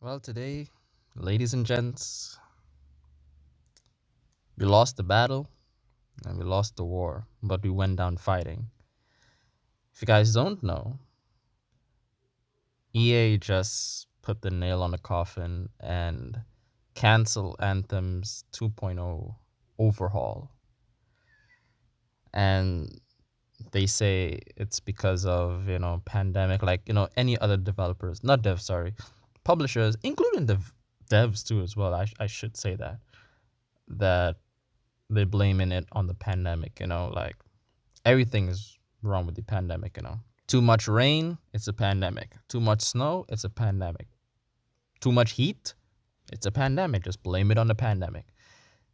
Well, today, ladies and gents, we lost the battle and we lost the war, but we went down fighting. If you guys don't know, EA just put the nail on the coffin and cancel Anthem's 2.0 overhaul. And they say it's because of, pandemic, like, any other developers, not devs, sorry, publishers, including the devs too as well. I should say that they're blaming it on the pandemic, like everything is wrong with the pandemic, Too much rain, it's a pandemic. Too much snow, it's a pandemic. Too much heat, it's a pandemic. Just blame it on the pandemic.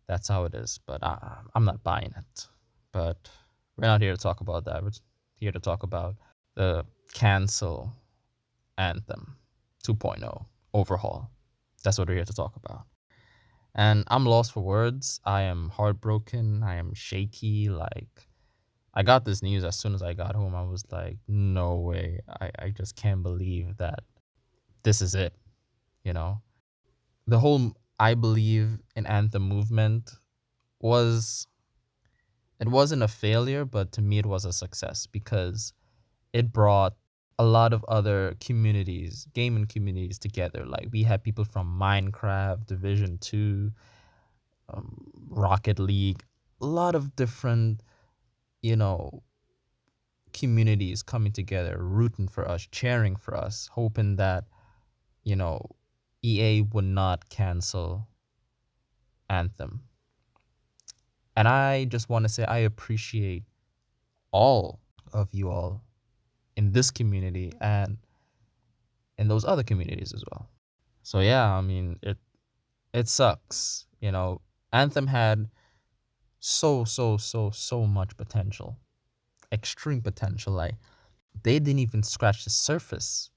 That's how it is. But I'm not buying it. But we're not here to talk about that. We're here to talk about the cancel Anthem 2.0 overhaul. That's what we're here to talk about. And I'm lost for words. I am heartbroken. I am shaky. Like, I got this news as soon as I got home. I was like, no way. I just can't believe that this is it. You know, the whole I Believe in Anthem movement was, it wasn't a failure, but to me, it was a success because it brought a lot of other communities, gaming communities together. Like, we had people from Minecraft, Division 2, Rocket League, a lot of different, you know, communities coming together, rooting for us, cheering for us, hoping that, EA would not cancel Anthem. And I just want to say I appreciate all of you all in this community and in those other communities as well. So yeah, I mean, it sucks. Anthem had so much potential, extreme potential. Like, they didn't even scratch the surface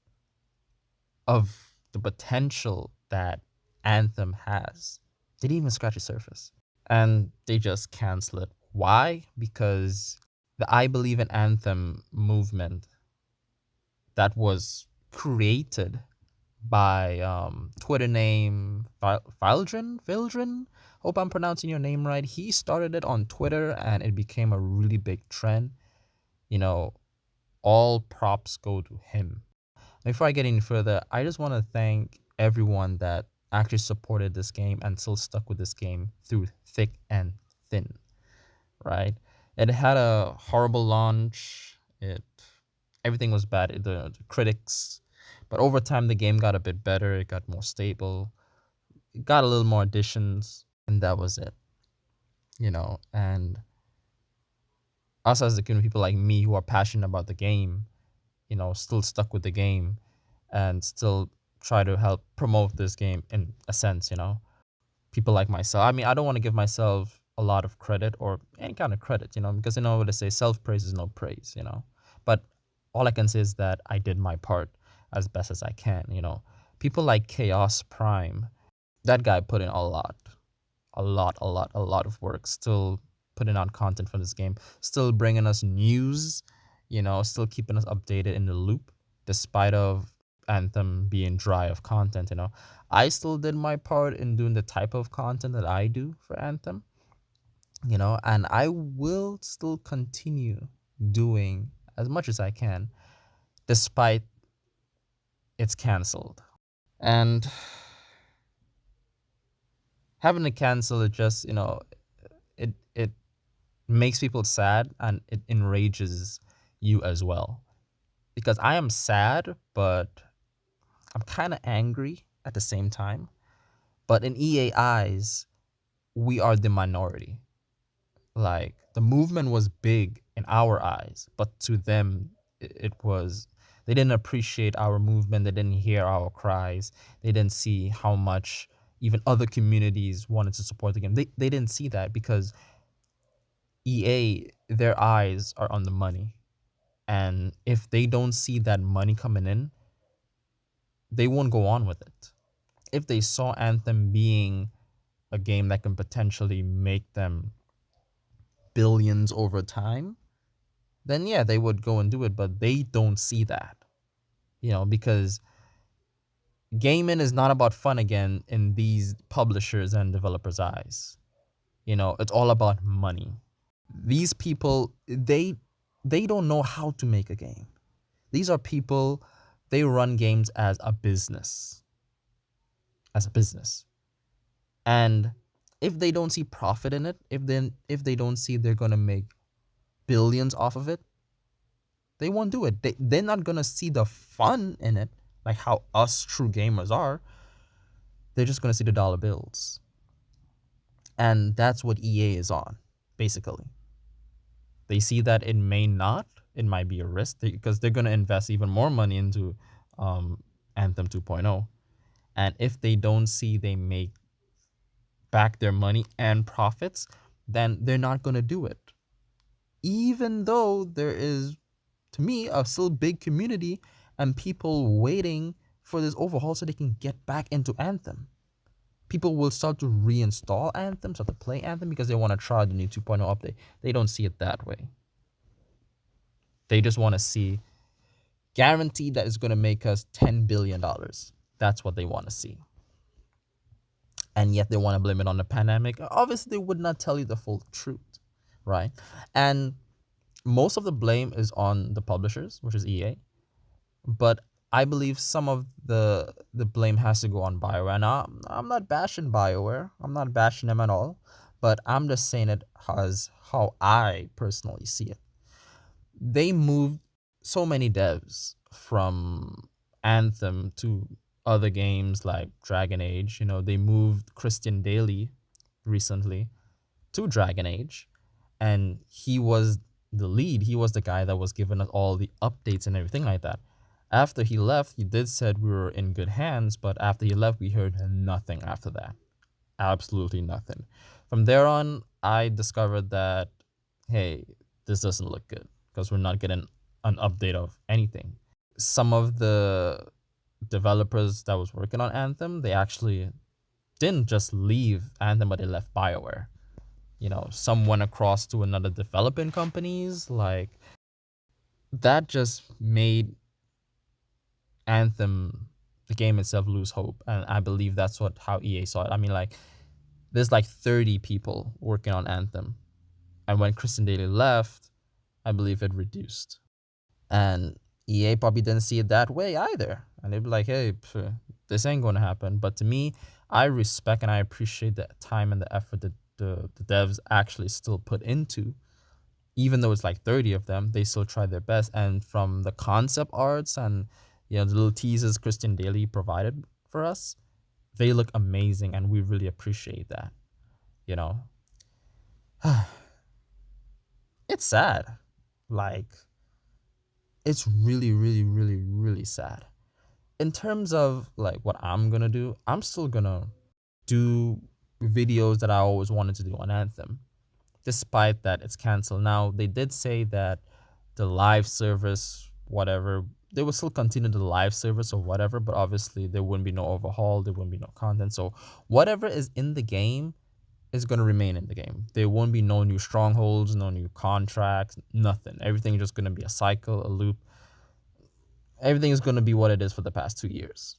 of the potential that Anthem has. They didn't even scratch the surface. And they just cancel it. Why? Because the I Believe in Anthem movement that was created by Twitter name Vildren. Hope I'm pronouncing your name right. He started it on Twitter and it became a really big trend. All props go to him. Before I get any further, I just want to thank everyone that actually supported this game and still stuck with this game through thick and thin, right? It had a horrible launch. Everything was bad. The critics, but over time the game got a bit better. It got more stable. It got a little more additions, and that was it. And us as the community, people like me who are passionate about the game, still stuck with the game and still try to help promote this game in a sense, people like myself. I mean, I don't want to give myself a lot of credit or any kind of credit, because what they say, self-praise is no praise, but all I can say is that I did my part as best as I can. People like Chaos Prime, that guy put in a lot of work, still putting out content for this game, still bringing us news, still keeping us updated in the loop, despite of Anthem being dry of content. I still did my part in doing the type of content that I do for Anthem, and I will still continue doing as much as I can, despite it's canceled. And having to cancel it just, it makes people sad and it enrages you as well. Because I am sad, but I'm kind of angry at the same time. But in EA eyes, we are the minority. Like, the movement was big in our eyes, but to them, it was, they didn't appreciate our movement. They didn't hear our cries. They didn't see how much even other communities wanted to support the game. They didn't see that because EA, their eyes are on the money. And if they don't see that money coming in, they won't go on with it. If they saw Anthem being a game that can potentially make them billions over time, then yeah, they would go and do it. But they don't see that, because gaming is not about fun again in these publishers and developers' eyes. You know, it's all about money. These people, they don't know how to make a game. These are people, they run games as a business. As a business. And if they don't see profit in it, if they don't see they're gonna make billions off of it, they won't do it. They're not gonna see the fun in it, like how us true gamers are. They're just gonna see the dollar bills. And that's what EA is on, basically. They see that it might be a risk because they're gonna invest even more money into Anthem 2.0. And if they don't see they make back their money and profits, then they're not gonna do it. Even though there is, to me, a still big community and people waiting for this overhaul so they can get back into Anthem. People will start to reinstall Anthem, start to play Anthem because they want to try the new 2.0 update. They don't see it that way. They just want to see guaranteed that it's going to make us $10 billion. That's what they want to see. And yet they want to blame it on the pandemic. Obviously, they would not tell you the full truth, right? And most of the blame is on the publishers, which is EA. But I believe some of the blame has to go on BioWare. Now, I'm not bashing BioWare. I'm not bashing them at all. But I'm just saying it as how I personally see it. They moved so many devs from Anthem to other games like Dragon Age. You know, they moved Christian Daly recently to Dragon Age. And he was the lead. He was the guy that was giving us all the updates and everything like that. After he left, he did said we were in good hands, but after he left, we heard nothing after that. Absolutely nothing. From there on, I discovered that, hey, this doesn't look good because we're not getting an update of anything. Some of the developers that was working on Anthem, they actually didn't just leave Anthem, but they left BioWare. You know, some went across to another developing companies. Like, that just made Anthem, the game itself, lose hope. And I believe that's how EA saw it. I mean, like, there's like 30 people working on Anthem. And when Christian Daly left, I believe it reduced. And EA probably didn't see it that way either. And they'd be like, hey, this ain't going to happen. But to me, I respect and I appreciate the time and the effort that the devs actually still put into. Even though it's like 30 of them, they still try their best. And from the concept arts and, you know, the little teasers Christian Daly provided for us, they look amazing, and we really appreciate that. You know, it's sad. Like, it's really, really, really, really sad. In terms of like what I'm gonna do, I'm still gonna do videos that I always wanted to do on Anthem, despite that it's canceled. Now, they did say that the live service, whatever, they will still continue the live service or whatever, but obviously there wouldn't be no overhaul, there wouldn't be no content. So whatever is in the game is going to remain in the game. There won't be no new strongholds, no new contracts, nothing. Everything is just going to be a cycle, a loop. Everything is going to be what it is for the past 2 years,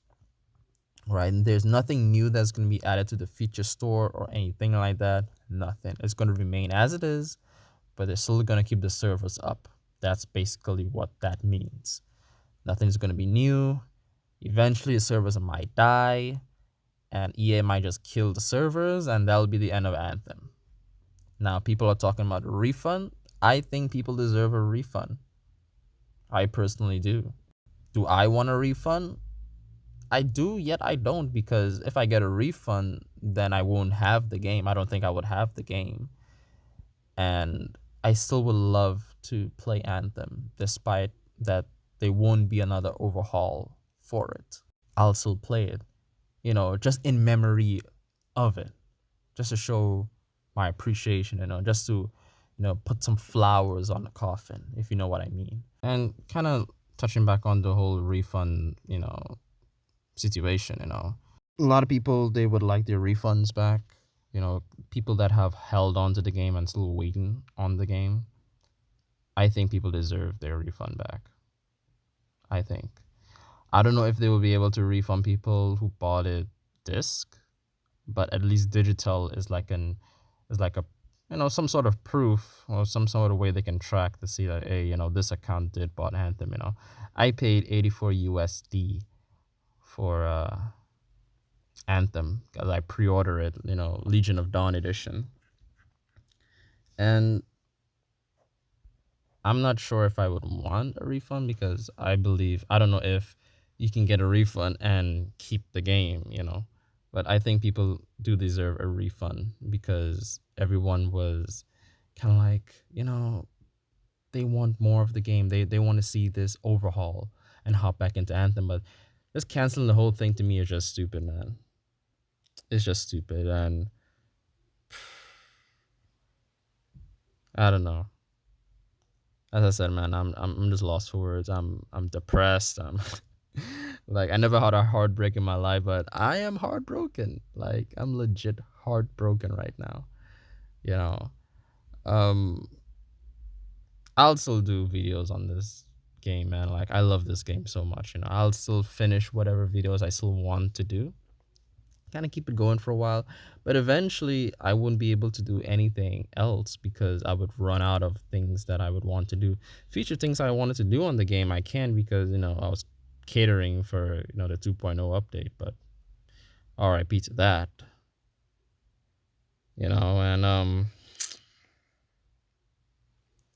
right? And there's nothing new that's going to be added to the feature store or anything like that. Nothing. It's going to remain as it is, but they're still going to keep the servers up. That's basically what that means. Nothing is going to be new. Eventually, the servers might die, and EA might just kill the servers, and that'll be the end of Anthem. Now, people are talking about a refund. I think people deserve a refund. I personally do. Do I want a refund? I do, yet I don't, because if I get a refund, then I won't have the game. I don't think I would have the game. And I still would love to play Anthem, despite that there won't be another overhaul for it. I'll still play it, you know, just in memory of it, just to show my appreciation, you know, just to, you know, put some flowers on the coffin, if you know what I mean. And kind of touching back on the whole refund, you know, situation, you know, a lot of people, they would like their refunds back, you know, people that have held on to the game and still waiting on the game. I think people deserve their refund back. I think. I don't know if they will be able to refund people who bought it disc, but at least digital is like a some sort of proof or some sort of way they can track to see that, hey, this account did bought Anthem. I paid 84 USD for Anthem because I pre-ordered it, Legion of Dawn edition. And I'm not sure if I would want a refund because I don't know if you can get a refund and keep the game, But I think people do deserve a refund because everyone was kind of like, they want more of the game. They want to see this overhaul and hop back into Anthem. But just canceling the whole thing to me is just stupid, man. It's just stupid. And I don't know. As I said, man, I'm just lost for words. I'm depressed. I'm like, I never had a heartbreak in my life, but I am heartbroken. Like, I'm legit heartbroken right now. I'll still do videos on this game, man. Like, I love this game so much. I'll still finish whatever videos I still want to do. Kind of keep it going for a while, but eventually I wouldn't be able to do anything else because I would run out of things that I would want to do. Future things I wanted to do on the game I can because I was catering for the 2.0 update, but RIP to that. And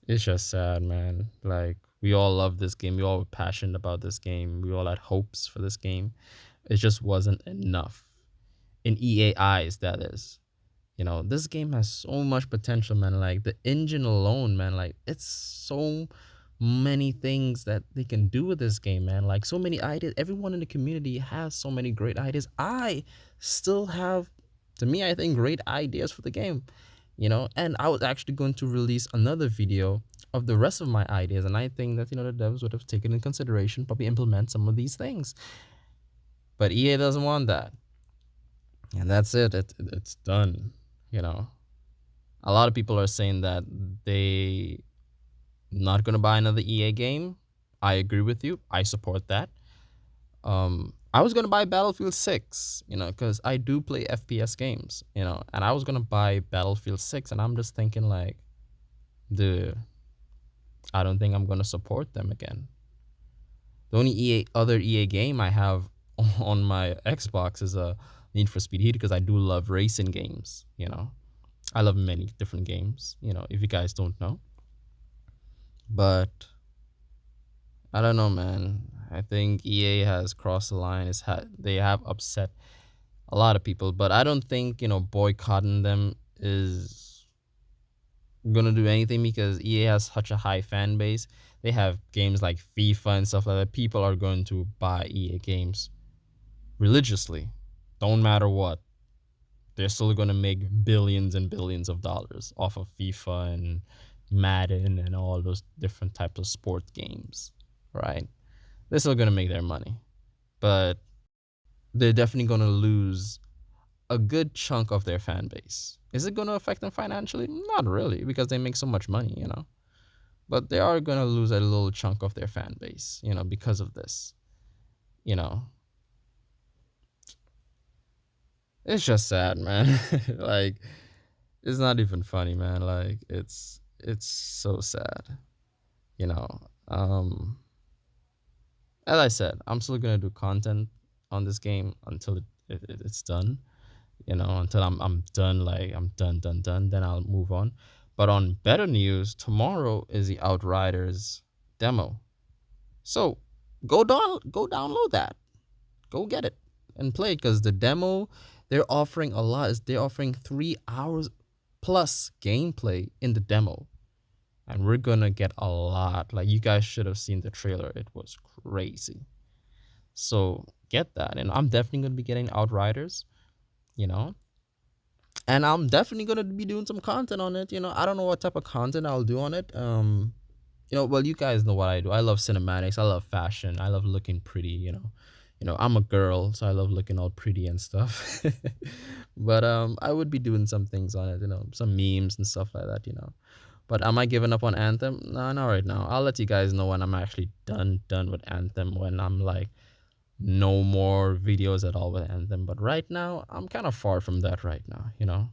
it's just sad, man. Like, we all love this game, we all were passionate about this game, we all had hopes for this game. It just wasn't enough. In EA eyes, that is. This game has so much potential, man. Like, the engine alone, man, like, it's so many things that they can do with this game, man. Like, so many ideas. Everyone in the community has so many great ideas. I still have, to me, I think, great ideas for the game, and I was actually going to release another video of the rest of my ideas, and I think that, the devs would have taken in consideration, probably implement some of these things. But EA doesn't want that. And that's it. It's done. A lot of people are saying that they not gonna buy another EA game. I agree with you. I support that. I was gonna buy Battlefield 6, because I do play FPS games, and I was gonna buy Battlefield 6, and I'm just thinking like, dude, I don't think I'm gonna support them again. The only other EA game I have on my Xbox is a Need for Speed Heat because I do love racing games. I love many different games. If you guys don't know, but I don't know, man. I think EA has crossed the line. They have upset a lot of people, but I don't think boycotting them is gonna do anything because EA has such a high fan base. They have games like FIFA and stuff like that. People are going to buy EA games religiously. Don't matter what. They're still going to make billions and billions of dollars off of FIFA and Madden and all those different types of sport games, right? They're still going to make their money. But they're definitely going to lose a good chunk of their fan base. Is it going to affect them financially? Not really, because they make so much money, But they are going to lose a little chunk of their fan base, because of this, It's just sad, man. Like, it's not even funny, man. Like, it's so sad. As I said, I'm still gonna do content on this game until it's done. Until I'm done, like I'm done, then I'll move on. But on better news, tomorrow is the Outriders demo. So go download that. Go get it and play it because the demo they're offering a lot. They're offering 3 hours plus gameplay in the demo. And we're gonna get a lot. Like, you guys should have seen the trailer. It was crazy. So get that. And I'm definitely gonna be getting Outriders, And I'm definitely gonna be doing some content on it. I don't know what type of content I'll do on it. Well, you guys know what I do. I love cinematics. I love fashion. I love looking pretty, I'm a girl, so I love looking all pretty and stuff. But I would be doing some things on it, some memes and stuff like that, But am I giving up on Anthem? No, not right now. I'll let you guys know when I'm actually done with Anthem, when I'm like no more videos at all with Anthem. But right now, I'm kind of far from that right now, you know.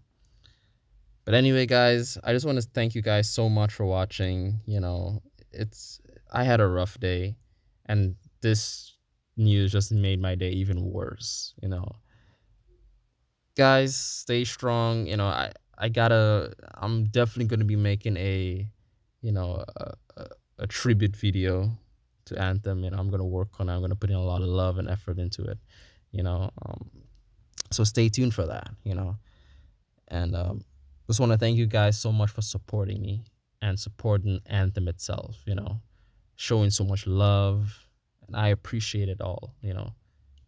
But anyway, guys, I just want to thank you guys so much for watching. You know, it's I had a rough day, and this news just made my day even worse. You know, guys, stay strong. You know, I'm definitely gonna be making you know, a tribute video to Anthem. You know, I'm gonna work on it. I'm gonna put in a lot of love and effort into it. You know, so stay tuned for that. You know, and just want to thank you guys so much for supporting me and supporting Anthem itself. You know, showing so much love, and I appreciate it all. You know,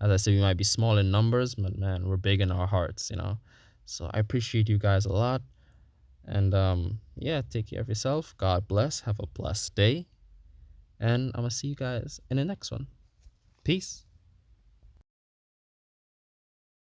as I said, we might be small in numbers, but man, we're big in our hearts. You know, so I appreciate you guys a lot. And yeah, take care of yourself. God bless. Have a blessed day. And I'm gonna see you guys in the next one. Peace.